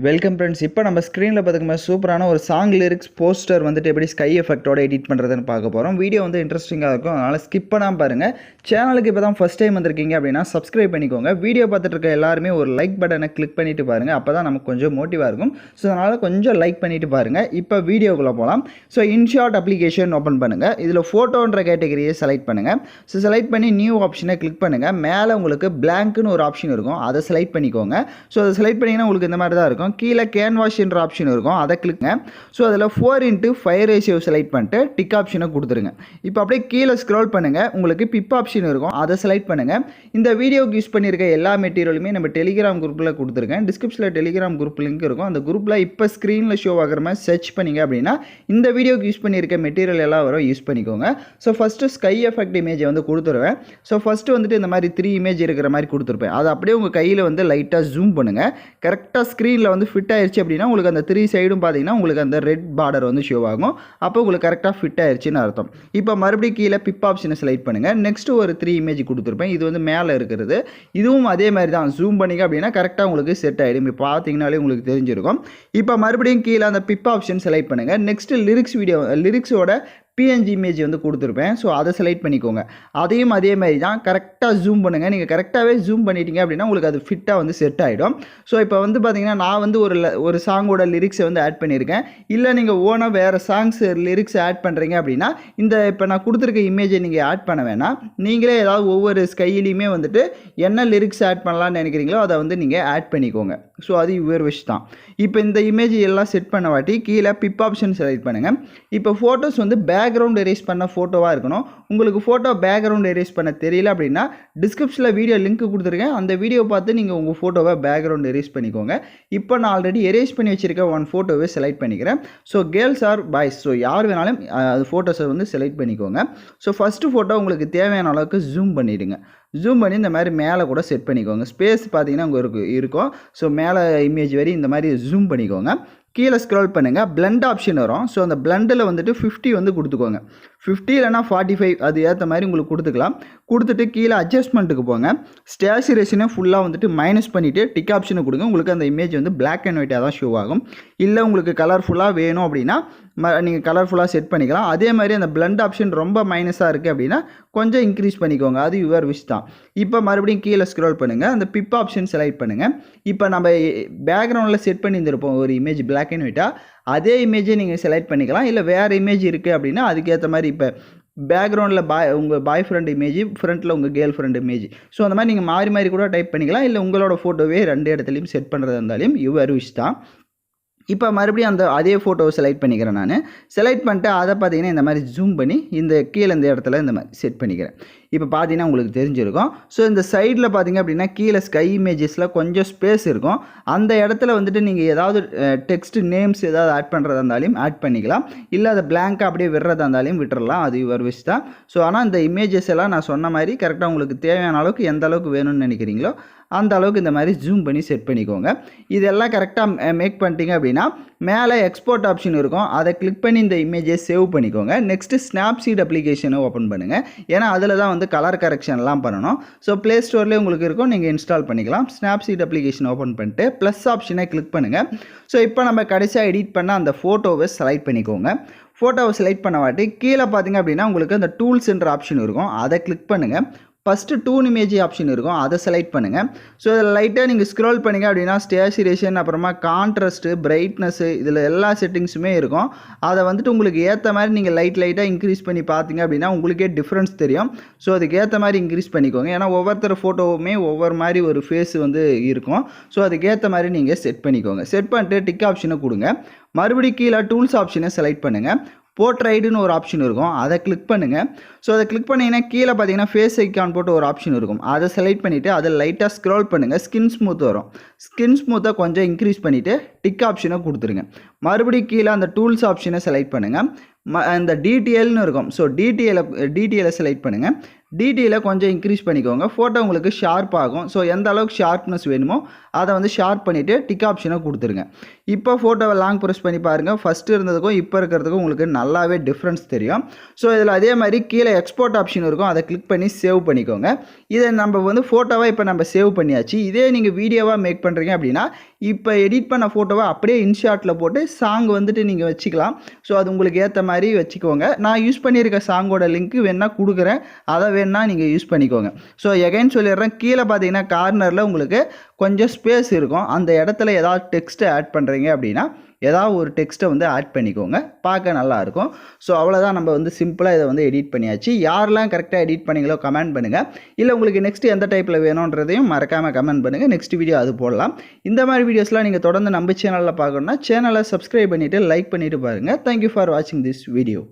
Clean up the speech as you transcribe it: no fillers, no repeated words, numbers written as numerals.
Welcome friends. இப்போ நம்ம ஸ்க்ரீனில் பார்த்துக்கோங்க சூப்பரான ஒரு சாங் லிரிக்ஸ் போஸ்டர் வந்துட்டு எப்படி ஸ்கை எஃபெக்டோட எடிட் பண்ணுறதுன்னு பார்க்க போகிறோம். வீடியோ வந்து இன்ட்ரெஸ்டிங்காக இருக்கும், அதனால் ஸ்கிப் பண்ணாமல் பாருங்கள். சேனலுக்கு இப்போ தான் ஃபஸ்ட் டைம் வந்திருக்கீங்க அப்படின்னா சப்ஸ்கிரைப் பண்ணிக்கோங்க. வீடியோ பார்த்துட்டு இருக்க எல்லாருமே ஒரு லைக் பட்டனை கிளிக் பண்ணிவிட்டு பாருங்கள், அப்போ தான் நமக்கு கொஞ்சம் மோட்டிவாக இருக்கும். ஸோ அதனால் கொஞ்சம் லைக் பண்ணிவிட்டு பாருங்கள். இப்போ வீடியோக்குள்ளே போகலாம். ஸோ இன்ஷாட் அப்ளிகேஷன் ஓப்பன் பண்ணுங்கள். இதில் ஃபோட்டோன்ற கேட்டகரியை செலக்ட் பண்ணுங்கள். ஸோ செலக்ட் பண்ணி நியூ ஆப்ஷனை கிளிக் பண்ணுங்கள். மேலே உங்களுக்கு பிளாங்க்னு ஒரு ஆப்ஷன் இருக்கும், அதை செலக்ட் பண்ணிக்கோங்க. ஸோ அதை செலக்ட் பண்ணிங்கன்னா உங்களுக்கு இந்த மாதிரி தான் இருக்கும். கீழே கேன்வாஷ் என்ற ஆப்ஷன் இருக்கும், அதை கிளிக்குங்க. ஸோ அதில் 4:5 ரேஷியோ செலக்ட் பண்ணிட்டு டிக் ஆப்ஷனை கொடுத்துருங்க. இப்போ அப்படியே கீழே ஸ்க்ரோல் பண்ணுங்கள், உங்களுக்கு பிப் ஆப்ஷன் இருக்கும், அதை செலக்ட் பண்ணுங்கள். இந்த வீடியோக்கு யூஸ் பண்ணியிருக்க எல்லா மெட்டீரியலுமே நம்ம டெலிகிராம் குரூப்பில் கொடுத்துருக்கேன். டிஸ்கிரிப்ஷனில் டெலிகிராம் குரூப் லிங்க் இருக்கும். அந்த குரூப்பில் இப்போ ஸ்க்ரீனில் ஷோ ஆகிற மாதிரி சர்ச் பண்ணிங்க அப்படின்னா இந்த வீடியோக்கு யூஸ் பண்ணியிருக்க மெட்டீரியல் எல்லாம் வரும், யூஸ் பண்ணிக்கோங்க. ஸோ ஃபஸ்ட்டு ஸ்கை எஃபெக்ட் இமேஜை வந்து கொடுத்துருவேன். ஸோ ஃபஸ்ட்டு வந்துட்டு இந்த மாதிரி 3 இமேஜ் இருக்கிற மாதிரி கொடுத்துருப்பேன். அதை அப்படியே உங்கள் கையில் வந்து லைட்டாக ஜூம் பண்ணுங்கள். கரெக்டாக ஸ்க்ரீனில் வந்து ஃபிட் ஆயிடுச்சு அப்படின்னா உங்களுக்கு அந்த 3 சைடும் பார்த்தீங்கன்னா உங்களுக்கு அந்த ரெட் பார்டர் வந்து ஷோ ஆகும். அப்போ உங்களுக்கு கரெக்டாக ஃபிட் ஆயிடுச்சுன்னு அர்த்தம். இப்போ மறுபடியும் கீழே பிப் ஆப்ஷனை செலக்ட் பண்ணுங்கள். நெக்ஸ்ட் ஒரு 3 இமேஜ் கொடுத்துருப்பேன். இது வந்து மேலே இருக்கிறது. இதுவும் அதே மாதிரி தான், ஜூம் பண்ணிங்க அப்படின்னா கரெக்டாக உங்களுக்கு செட் ஆகிடும். இப்போ பார்த்தீங்கனாலே உங்களுக்கு தெரிஞ்சிருக்கும். இப்போ மறுபடியும் கீழே அந்த பிப் ஆப்ஷன் செலக்ட் பண்ணுங்கள். நெக்ஸ்ட் லிரிக்ஸோட பிஎன்ஜி இமேஜ் வந்து கொடுத்துருப்பேன். ஸோ அதை செலக்ட் பண்ணிக்கோங்க. அதையும் அதே மாதிரி தான் கரெக்டாக ஜூம் பண்ணுங்கள். நீங்கள் கரெக்டாகவே ஜூம் பண்ணிட்டீங்க அப்படின்னா உங்களுக்கு அது ஃபிட்டாக வந்து செட் ஆகிடும். ஸோ இப்போ வந்து பார்த்தீங்கன்னா நான் வந்து ஒரு சாங்கோட லிரிக்ஸை வந்து ஆட் பண்ணியிருக்கேன். இல்லை நீங்கள் ஓனாக வேறு சாங்ஸ் லிரிக்ஸ் ஆட் பண்ணுறீங்க அப்படின்னா இப்போ நான் கொடுத்துருக்க இமேஜை நீங்கள் ஆட் பண்ண வேணாம். நீங்களே ஏதாவது ஒவ்வொரு ஸ்கையிலையுமே வந்துட்டு என்ன லிரிக்ஸ் ஆட் பண்ணலான்னு நினைக்கிறீங்களோ அதை வந்து நீங்கள் ஆட் பண்ணிக்கோங்க. ஸோ அது யுவர் விஷ் தான். இப்போ இந்த இமேஜ் எல்லாம் செட் பண்ண வாட்டி கீழே பிப் ஆப்ஷன் செலக்ட் பண்ணுங்கள். இப்போ ஃபோட்டோஸ் வந்து பேக்ரவுண்ட் எரேஸ் பண்ண ஃபோட்டோவாக இருக்கணும். உங்களுக்கு ஃபோட்டோ பேக்ரவுண்ட் எரேஸ் பண்ண தெரியல அப்படின்னா டிஸ்கிரிப்ஷனில் வீடியோ லிங்க் கொடுத்துருக்கேன். அந்த வீடியோ பார்த்து நீங்கள் உங்கள் ஃபோட்டோவை பேக்ரவுண்ட் எரேஸ் பண்ணிக்கோங்க. இப்போ நான் ஆல்ரெடி எரேஸ் பண்ணி வச்சுருக்க ஒன் ஃபோட்டோவை செலக்ட் பண்ணிக்கிறேன். So girls are boys, so யார் வேணாலும் அது ஃபோட்டோஸை வந்து செலக்ட் பண்ணிக்கோங்க. ஸோ ஃபஸ்ட்டு ஃபோட்டோ உங்களுக்கு தேவையான அளவுக்கு ஜூம் பண்ணிவிடுங்க. ஜூம் பண்ணி இந்த மாதிரி மேலே கூட செட் பண்ணிக்கோங்க. ஸ்பேஸ் பார்த்தீங்கன்னா உங்களுக்கு இருக்கும். ஸோ மேலே இமேஜ் வரை இந்த மாதிரி ஜூம் பண்ணிக்கோங்க. கீழே ஸ்க்ரோல் பண்ணுங்கள், பிளண்ட் ஆப்ஷன் வரும். ஸோ அந்த பிளண்டில் வந்துட்டு 50 வந்து கொடுத்துக்கோங்க. 50 இல்லைனா 45 அது ஏற்ற மாதிரி உங்களுக்கு கொடுத்துக்கலாம். கொடுத்துட்டு கீழே அட்ஜஸ்ட்மெண்ட்டுக்கு போங்க. ஸ்டேச்சுரேஷனை ஃபுல்லாக வந்துட்டு மைனஸ் பண்ணிவிட்டு டிக் ஆப்ஷனை கொடுங்க. உங்களுக்கு அந்த இமேஜ் வந்து பிளாக் அண்ட் ஒயிட்டாக தான் ஷோ ஆகும். இல்லை உங்களுக்கு கலர்ஃபுல்லாக வேணும் அப்படின்னா நீங்கள் கலர்ஃபுல்லாக செட் பண்ணிக்கலாம். அதே மாதிரி அந்த பிளண்ட் ஆப்ஷன் ரொம்ப மைனஸாக இருக்குது அப்படின்னா கொஞ்சம் இன்க்ரீஸ் பண்ணிக்கோங்க, அது யுவர் விஷ் தான். இப்போ மறுபடியும் கீழே ஸ்க்ரோல் பண்ணுங்கள், அந்த பிப் ஆப்ஷன் செலக்ட் பண்ணுங்கள். இப்போ நம்ம பேக்ரவுண்டில் செட் பண்ணியிருந்திருப்போம் ஒரு இமேஜ் பிளாக் அண்ட் ஒயிட்டாக, அதே இமேஜை நீங்கள் செலக்ட் பண்ணிக்கலாம். இல்லை வேறு இமேஜ் இருக்குது அப்படின்னா அதுக்கேற்ற மாதிரி இப்போ பேக்ரவுண்டில் உங்கள் பாய் ஃப்ரெண்ட் இமேஜ், ஃப்ரண்ட்டில் உங்கள் கேர்ள் ஃப்ரெண்ட் இமேஜ், ஸோ அந்த மாதிரி நீங்கள் மாறி மாறி கூட டைப் பண்ணிக்கலாம். இல்லை உங்களோட ஃபோட்டோவே 2 இடத்துலையும் செட் பண்ணுறதா இருந்தாலும் யுவர் விஷ் தான். இப்போ மறுபடியும் அதே ஃபோட்டோவை செலக்ட் பண்ணிக்கிறேன். நான் செலக்ட் பண்ணிட்டு அதை பார்த்தீங்கன்னா இந்த மாதிரி ஜூம் பண்ணி இந்த கீழே இந்த இடத்துல இந்த மாதிரி செட் பண்ணிக்கிறேன். இப்போ பார்த்தீங்கன்னா உங்களுக்கு தெரிஞ்சிருக்கும். ஸோ இந்த சைடில் பார்த்தீங்க அப்படின்னா கீழே ஸ்கை இமேஜஸில் கொஞ்சம் ஸ்பேஸ் இருக்கும். அந்த இடத்துல வந்துட்டு நீங்கள் ஏதாவது டெக்ஸ்ட் நேம்ஸ் ஏதாவது ஆட் பண்ணுறதா இருந்தாலும் ஆட் பண்ணிக்கலாம். இல்லை அதை பிளாங்காக அப்படியே விடுறதா இருந்தாலும் விட்டுறலாம், அது யுவர் விஷ் தான். ஸோ ஆனால் இந்த இமேஜஸ் எல்லாம் நான் சொன்ன மாதிரி கரெக்டாக உங்களுக்கு தேவையான அளவுக்கு எந்த அளவுக்கு வேணும்னு நினைக்கிறீங்களோ அந்த அளவுக்கு இந்த மாதிரி ஜூம் பண்ணி செட் பண்ணிக்கோங்க. இதெல்லாம் கரெக்டாக மேக் பண்ணிட்டீங்க அப்படின்னா மேலே எக்ஸ்போர்ட் ஆப்ஷன் இருக்கும், அதை கிளிக் பண்ணி இந்த இமேஜை சேவ் பண்ணிக்கோங்க. நெக்ஸ்ட்டு ஸ்னாப்சீட் அப்ளிகேஷனை ஓப்பன் பண்ணுங்கள். ஏன்னா அதில் தான் வந்து கலர் கரெக்ஷன்லாம் பண்ணணும். ஸோ ப்ளே ஸ்டோர்லேயே உங்களுக்கு இருக்கும், நீங்கள் இன்ஸ்டால் பண்ணிக்கலாம். ஸ்னாப்சீட் அப்ளிகேஷன் ஓப்பன் பண்ணிட்டு ப்ளஸ் ஆப்ஷனை கிளிக் பண்ணுங்கள். ஸோ இப்போ நம்ம கடைசியாக எடிட் பண்ண அந்த ஃபோட்டோவை செலக்ட் பண்ணிக்கோங்க. ஃபோட்டோவை செலக்ட் பண்ண வாட்டி கீழே பார்த்தீங்க அப்படின்னா உங்களுக்கு அந்த டூல்ஸ்ன்ற ஆப்ஷன் இருக்கும், அதை கிளிக் பண்ணுங்கள். ஃபஸ்ட்டு டூன் இமேஜ் ஆப்ஷன் இருக்கும், அதை செலக்ட் பண்ணுங்கள். ஸோ இதில் லைட்டாக நீங்கள் ஸ்க்ரோல் பண்ணிங்க அப்படின்னா ஸ்டேச்சுரேஷன், அப்புறமா கான்ட்ராஸ்ட்டு, பிரைட்னஸ்ஸு, இதில் எல்லா செட்டிங்ஸுமே இருக்கும். அதை வந்துட்டு உங்களுக்கு ஏற்ற மாதிரி நீங்கள் லைட்டாக இன்க்ரீஸ் பண்ணி பார்த்தீங்க அப்படின்னா உங்களுக்கே டிஃப்ரென்ஸ் தெரியும். ஸோ அதுக்கு ஏற்ற மாதிரி இன்க்ரீஸ் பண்ணிக்கோங்க. ஏன்னா ஒவ்வொருத்தர் ஃபோட்டோவுமே ஒவ்வொரு மாதிரி ஒரு ஃபேஸ் வந்து இருக்கும். ஸோ அதுக்கேற்ற மாதிரி நீங்கள் செட் பண்ணிக்கோங்க. செட் பண்ணிட்டு டிக் ஆப்ஷனை கொடுங்க. மறுபடியும் கீழே டூல்ஸ் ஆப்ஷனை செலக்ட் பண்ணுங்கள். போர்ட்ரைடுன்னு ஒரு ஆப்ஷன் இருக்கும், அதை கிளிக் பண்ணுங்கள். ஸோ அதை கிளிக் பண்ணிங்கன்னா கீழே பார்த்தீங்கன்னா ஃபேஸ் ஐக்கான் போட்டு ஒரு ஆப்ஷன் இருக்கும், அதை செலக்ட் பண்ணிவிட்டு அதை லைட்டாக ஸ்க்ரோல் பண்ணுங்கள். ஸ்கின் ஸ்மூத் வரும். ஸ்கின் ஸ்மூத்தை கொஞ்சம் இன்க்ரீஸ் பண்ணிவிட்டு டிக் ஆப்ஷனை கொடுத்துருங்க. மறுபடியும் கீழே அந்த டூல்ஸ் ஆப்ஷனை செலக்ட் பண்ணுங்கள். அந்த டிடிஎல்னு இருக்கும். ஸோ டிடிஎலை செலக்ட் பண்ணுங்கள். டிடியில் கொஞ்சம் இன்க்ரீஸ் பண்ணிக்கோங்க. ஃபோட்டோ உங்களுக்கு ஷார்ப் ஆகும். ஸோ எந்த அளவுக்கு ஷார்ப்னஸ் வேணுமோ அதை வந்து ஷார்ப் பண்ணிவிட்டு டிக் ஆப்ஷனை கொடுத்துருங்க. இப்போ ஃபோட்டோவை லாங் ப்ரெஸ் பண்ணி பாருங்கள். ஃபஸ்ட்டு இருந்ததுக்கும் இப்போ இருக்கிறதுக்கும் உங்களுக்கு நல்லாவே டிஃப்ரென்ஸ் தெரியும். ஸோ இதில் அதே மாதிரி கீழே எக்ஸ்போர்ட் ஆப்ஷன் இருக்கும். அதை கிளிக் பண்ணி சேவ் பண்ணிக்கோங்க. இதை நம்ம வந்து ஃபோட்டோவாக இப்போ நம்ம சேவ் பண்ணியாச்சு. இதே நீங்கள் வீடியோவாக மேக் பண்ணுறீங்க அப்படின்னா இப்போ எடிட் பண்ண ஃபோட்டோவை அப்படியே இன்ஷாட்டில் போட்டு சாங் வந்துட்டு நீங்கள் வச்சுக்கலாம். ஸோ அது உங்களுக்கு ஏற்ற மாதிரி வச்சுக்கோங்க. நான் யூஸ் பண்ணியிருக்க சாங்கோட லிங்க் வேணால் கொடுக்குறேன். அதை வேணா நீங்கள் யூஸ் பண்ணிக்கோங்க. ஸோ எகைன் சொல்லிடுறேன், கீழே பார்த்தீங்கன்னா கார்னரில் உங்களுக்கு கொஞ்சம் ஸ்பேஸ் இருக்கும். அந்த இடத்துல ஏதாவது டெக்ஸ்ட்டை ஆட் பண்ணுறீங்க அப்படின்னா ஏதாவது ஒரு டெக்ஸ்ட்டை வந்து ஆட் பண்ணிக்கோங்க. பார்க்க நல்லாயிருக்கும். ஸோ அவ்வளோதான், நம்ம வந்து சிம்பிளாக இதை வந்து எடிட் பண்ணியாச்சு. யாரெல்லாம் கரெக்டாக எடிட் பண்ணிங்களோ கமெண்ட் பண்ணுங்கள். இல்லை உங்களுக்கு நெக்ஸ்ட்டு எந்த டைப்பில் வேணுன்றதையும் மறக்காமல் கமெண்ட் பண்ணுங்கள். நெக்ஸ்ட் வீடியோ அது போடலாம். இந்த மாதிரி வீடியோஸ்லாம் நீங்கள் தொடர்ந்து நம்ம சேனலில் பார்க்கணுன்னா சேனலை சப்ஸ்கிரைப் பண்ணிவிட்டு லைக் பண்ணிவிட்டு பாருங்கள். தேங்க்யூ ஃபார் வாட்சிங் திஸ் வீடியோ.